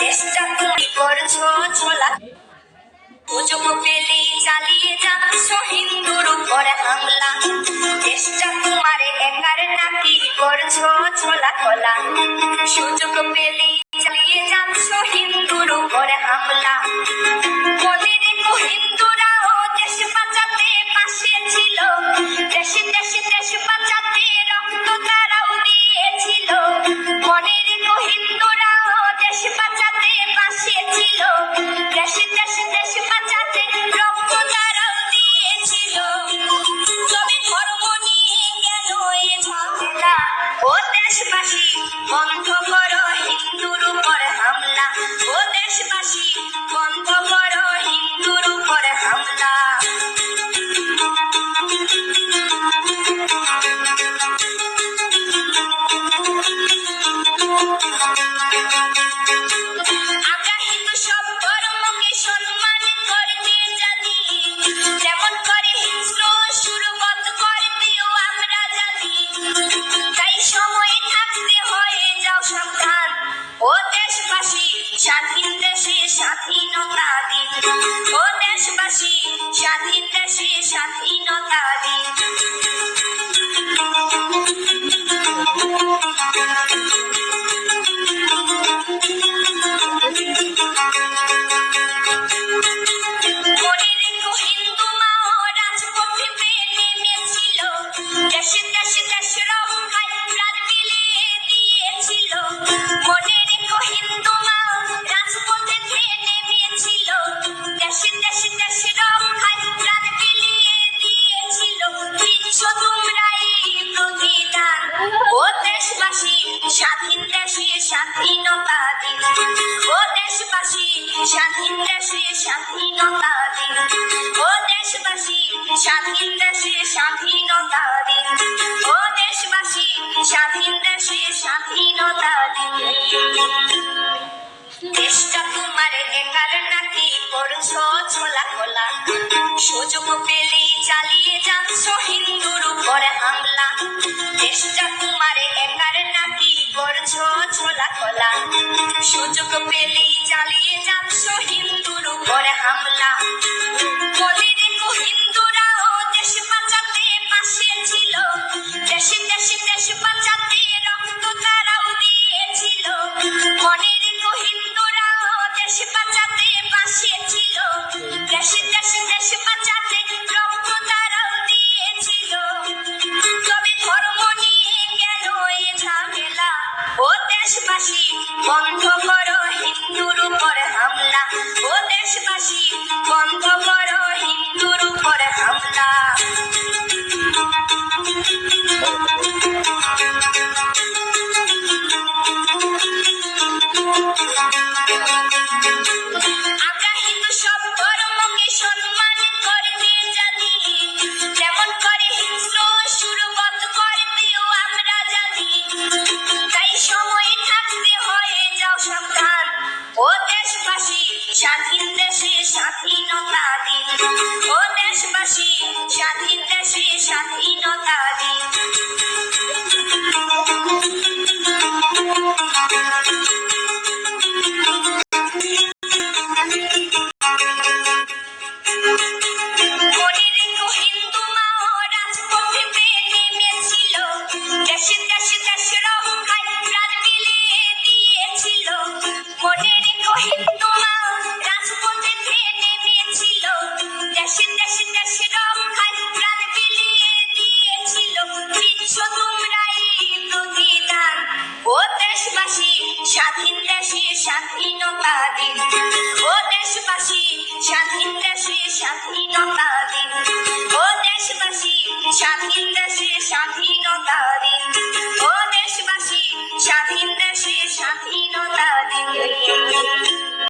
দেশটা তুমি করছো ছোলা, সুযোগ পেলেই চালিয়ে যাচ্ছ হিন্দুর উপরে হামলা। দেশটা তোমার একার নাকি করছো ছোলা খোলা, সুযোগ পেলেই চালিয়ে যাচ্ছ হিন্দুর উপরে হামলা। মনে রেখো হিন্দুরাও দেশ বাঁচাতে পাশে ছিল, দেশে দেশে দেশ বাঁচাতে রক্ত তারাও দিয়েছিল। মনে রেখো হিন্দুরাও দেশ বাঁচাতে পাশে ছিল, দেশে দেশে দেশ বাঁচাতে রক্ত তারাও দিয়েছিল। তবে ধর্ম নিয়ে কেন এ ঝামেলা? ও দেশবাসী বন্ধ করো হিন্দুর উপর হামলা, ও দেশবাসী বন্ধ করো হিন্দুর উপর হামলা। আমরা হিন্দু সব ধর্মকে সম্মান করতে জানি, যেমন করে হিংস্র সুরবত করতেও আমরা জানি। তাই সময় থাকতে হয়ে যাও সাবধান, ও দেশবাসী স্বাধীন দেশে স্বাধীনতা দিন, ও দেশবাসী স্বাধীন দেশে স্বাধীনতা দিন। মনে রেখো হিন্দু মাও রাজপথে নেমেছিল, দেশে দেশে দেশ রক্ষায় প্রাণ বিলিয়ে দিয়েছিল। মনে রেখো হিন্দু মাও রাজপথে নেমেছিল, দেশে দেশে দেশ রক্ষায় প্রাণ বিলিয়ে দিয়েছিল। দিচ্ছ তোমরা এই প্রতিদান, ও দেশবাসী স্বাধীন দেশে স্বাধীনতা দিন, ও দেশবাসী স্বাধীন দেশে স্বাধীনতা দিন, ও দেশবাসী স্বাধীন দেশে স্বাধীনতা দিন, ও দেশবাসী স্বাধীন দেশে স্বাধীনতা দিন। দেশটা তোমার একার নাকি করছো ছোলা খোলা, সুযোগ পেলেই চালিয়ে যাচ্ছ হিন্দুর উপরে হামলা। দেশটা তোমার একার নাকি করছো ছোলা খোলা, সুযোগ পেলেই চালিয়ে যাচ্ছ হিন্দুর উপরে হামলা। মনে রেখো হিন্দুরাও দেশ বাঁচাতে পাশে ছিল, দেশে দেশে দেশ বাঁচাতে রক্ত তারাও দিয়েছিল। মনে রেখো হিন্দুরাও দেশ বাঁচাতে পাশে ছিল, দেশে দেশে দেশ বাঁচাতে রক্ত তারাও দিয়েছিল। তবে ধর্ম নিয়ে কেন এ ঝামেলা? ও দেশবাসী বন্ধ করো হিন্দুর উপর হামলা, ও দেশবাসী বন্ধ করো হিন্দুর উপর হামলা। আমরা হিন্দু সব ধর্মকে সম্মান করতে জানি, যেমন করে হিংস্র সুরবত করতেও আমরা জানি। তাই সময় থাকতে হয়ে যাও সাবধান, ও দেশবাসী স্বাধীন দেশে স্বাধীনতা দিন, ও দেশবাসী স্বাধীন দেশে স্বাধীনতা দিন। মনে রেখো হিন্দু মাও রাজপথে নেমেছিল, দেশে দেশে দেশ রক্ষায় প্রাণ বিলিয়ে দিয়েছিল। মনে রেখো হিন্দু মাও রাজপথে নেমেছিল, দেশে দেশে দেশ রক্ষায় প্রাণ বিলিয়ে দিয়েছিল। দিচ্ছ তোমরা এই প্রতিদান, ও দেশবাসী স্বাধীন দেশে স্বাধীনতা দিন, ও দেশবাসী স্বাধীন দেশে স্বাধীনতা